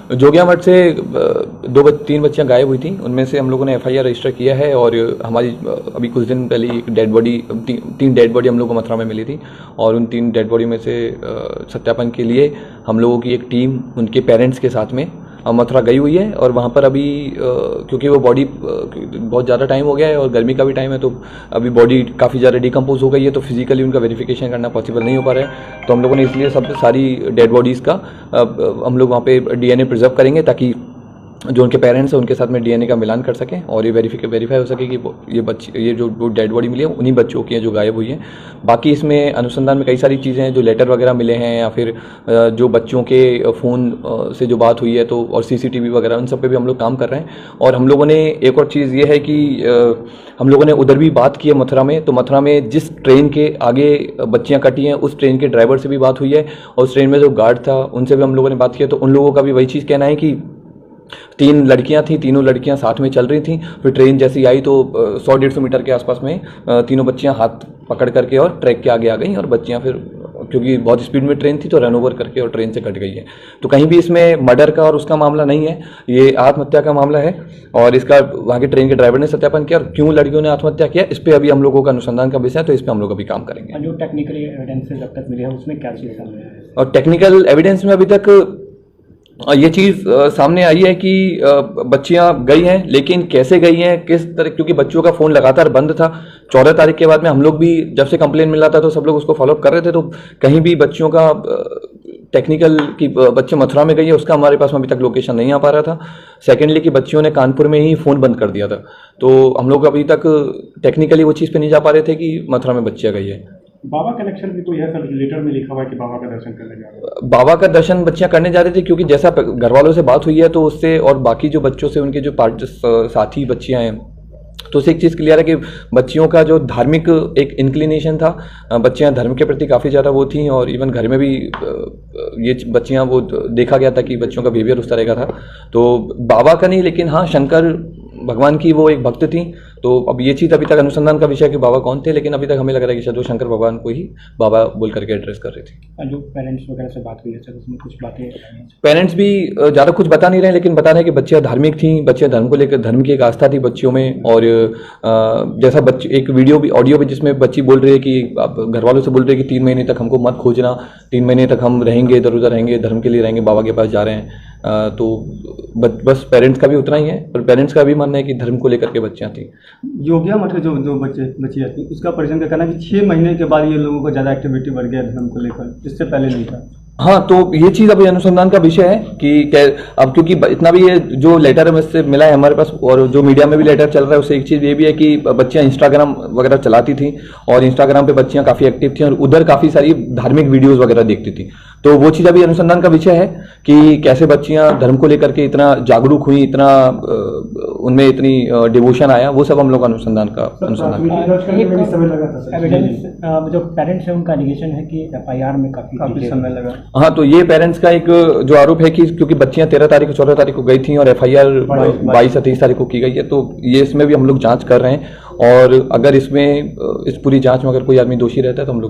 जोगिया मठ से तीन बच्चियां गायब हुई थी। उनमें से हम लोगों ने एफआईआर रजिस्टर किया है और हमारी अभी कुछ दिन पहले एक डेड बॉडी, तीन डेड बॉडी हम लोग को मथुरा में मिली थी और उन 3 डेड बॉडी में से सत्यापन के लिए हम लोगों की एक टीम उनके पेरेंट्स के साथ में मथुरा गई हुई है। और वहाँ पर अभी क्योंकि वो बॉडी बहुत ज़्यादा टाइम हो गया है और गर्मी का भी टाइम है, तो अभी बॉडी काफ़ी ज़्यादा डिकम्पोज हो गई है, तो फिजिकली उनका वेरिफिकेशन करना पॉसिबल नहीं हो पा रहा है। तो हम लोगों ने इसलिए सब सारी डेड बॉडीज़ का हम लोग वहाँ पे डीएनए प्रिजर्व करेंगे ताकि जो उनके पेरेंट्स हैं उनके साथ में डीएनए का मिलान कर सकें और ये वेरीफाई हो सके कि ये जो डेड बॉडी मिली है उन्हीं बच्चों की है जो गायब हुई है। बाकी इसमें अनुसंधान में कई सारी चीज़ें हैं, जो लेटर वगैरह मिले हैं या फिर जो बच्चों के फ़ोन से जो बात हुई है तो और सीसीटीवी वगैरह उन सब पे भी हम लोग काम कर रहे हैं। और हम लोगों ने एक और चीज़ ये है कि हम लोगों ने उधर भी बात की है मथुरा में, तो मथुरा में जिस ट्रेन के आगे बच्चियाँ कटी हैं उस ट्रेन के ड्राइवर से भी बात हुई है और उस ट्रेन में जो गार्ड था उनसे भी हम लोगों ने बात की है। तो उन लोगों का भी वही चीज़ कहना है कि 3 लड़कियां थी, तीनों लड़कियां साथ में चल रही थी। फिर ट्रेन जैसी आई तो 100-150 मीटर के आसपास में तीनों बच्चियां हाथ पकड़ करके और ट्रैक के आगे आ गई और बच्चियां फिर क्योंकि बहुत स्पीड में ट्रेन थी तो रन ओवर करके और ट्रेन से कट गई है। तो कहीं भी इसमें मर्डर का और उसका मामला नहीं है, ये आत्महत्या का मामला है और इसका वहाँ के ट्रेन के ड्राइवर ने सत्यापन किया। और क्यों लड़कियों ने आत्महत्या किया इस पर अभी हम लोगों का अनुसंधान का विषय है, तो इस पर हम लोग अभी काम करेंगे। जो टेक्निकल एविडेंस जब तक मिले हैं उसमें क्या चीज़ सामने है? और टेक्निकल एविडेंस में अभी तक ये चीज़ सामने आई है कि बच्चियां गई हैं, लेकिन कैसे गई हैं, किस तरह, क्योंकि बच्चों का फ़ोन लगातार बंद था। 14 तारीख के बाद में हम लोग भी जब से कंप्लेन मिला था तो सब लोग उसको फॉलोअप कर रहे थे, तो कहीं भी बच्चियों का टेक्निकल कि बच्चे मथुरा में गई है उसका हमारे पास में अभी तक लोकेशन नहीं आ पा रहा था। सेकेंडली कि बच्चियों ने कानपुर में ही फ़ोन बंद कर दिया था, तो हम लोग अभी तक टेक्निकली वो चीज़ पे नहीं जा पा रहे थे कि मथुरा में बच्चियाँ गई है। बाबा कनेक्शन भी कोई है सर? लेटर में लिखा हुआ है कि बाबा का दर्शन करने जा रहे हैं। बाबा का दर्शन बच्चियां करने जा रही थी, क्योंकि जैसा घर वालों से बात हुई है तो उससे और बाकी जो बच्चों से उनके जो साथी बच्चियां हैं तो उससे एक चीज़ क्लियर है कि बच्चियों का जो धार्मिक एक इंक्लिनेशन था, बच्चियां धर्म के प्रति काफ़ी ज़्यादा वो थी और इवन घर में भी ये बच्चियां वो देखा गया था कि बच्चियों का बिहेवियर उस तरह का था। तो बाबा का नहीं, लेकिन हाँ शंकर भगवान की वो एक भक्त थी। तो अब ये चीज़ अभी तक अनुसंधान का विषय है कि बाबा कौन थे, लेकिन अभी तक हमें लग रहा है कि शायद वो शंकर भगवान को ही बाबा बोल करके एड्रेस कर रही थी। जो पेरेंट्स वगैरह से बात हुई है सर उसमें कुछ बातें? पेरेंट्स भी ज़्यादा कुछ बता नहीं रहे, लेकिन बता रहे हैं कि बच्चियाँ धार्मिक थी, बच्चियाँ धर्म को लेकर, धर्म की एक आस्था थी बच्चियों में। और जैसा बच्ची एक वीडियो भी ऑडियो भी जिसमें बच्ची बोल रही है कि आप घर वालों से बोल रही है कि 3 महीने तक हमको मत खोजना, 3 महीने तक हम रहेंगे, इधर उधर रहेंगे, धर्म के लिए रहेंगे, बाबा के पास जा रहे हैं। तो बस पेरेंट्स का भी उतना ही है, पर पेरेंट्स का भी मानना है कि धर्म को लेकर के बच्चियाँ थी। योगिया मठ के जो बच्चियाँ थी उसका परिजन का कहना है कि 6 महीने के बाद ये लोगों को ज़्यादा एक्टिविटी बढ़ गया धर्म को लेकर, इससे पहले नहीं था। हाँ, तो ये चीज़ अभी अनुसंधान का विषय है कि अब क्योंकि इतना भी ये जो लेटर में से मिला है हमारे पास और जो मीडिया में भी लेटर चल रहा है, उससे एक चीज़ ये भी है कि बच्चियाँ इंस्टाग्राम वगैरह चलाती थी और इंस्टाग्राम पे बच्चियाँ काफ़ी एक्टिव थी और उधर काफ़ी सारी धार्मिक वीडियोज़ वगैरह देखती थी। तो वो चीज़ अभी अनुसंधान का विषय है कि कैसे बच्चियाँ धर्म को लेकर के इतना जागरूक हुई, इतना उनमें इतनी डिवोशन आया, वो सब हम लोग अनुसंधान का एविडेंस जो पेरेंट्स है उनका एलिगेशन है कि एफआईआर में काफ़ी समय लगा। हाँ, तो ये पेरेंट्स का एक जो आरोप है कि क्योंकि बच्चियां 13 तारीख को 14 तारीख को गई थी और एफआईआर 22 या 23 तारीख को की गई है, तो ये इसमें भी हम लोग जांच कर रहे हैं और अगर इसमें इस पूरी जांच में अगर कोई आदमी दोषी रहता है तो हम लोग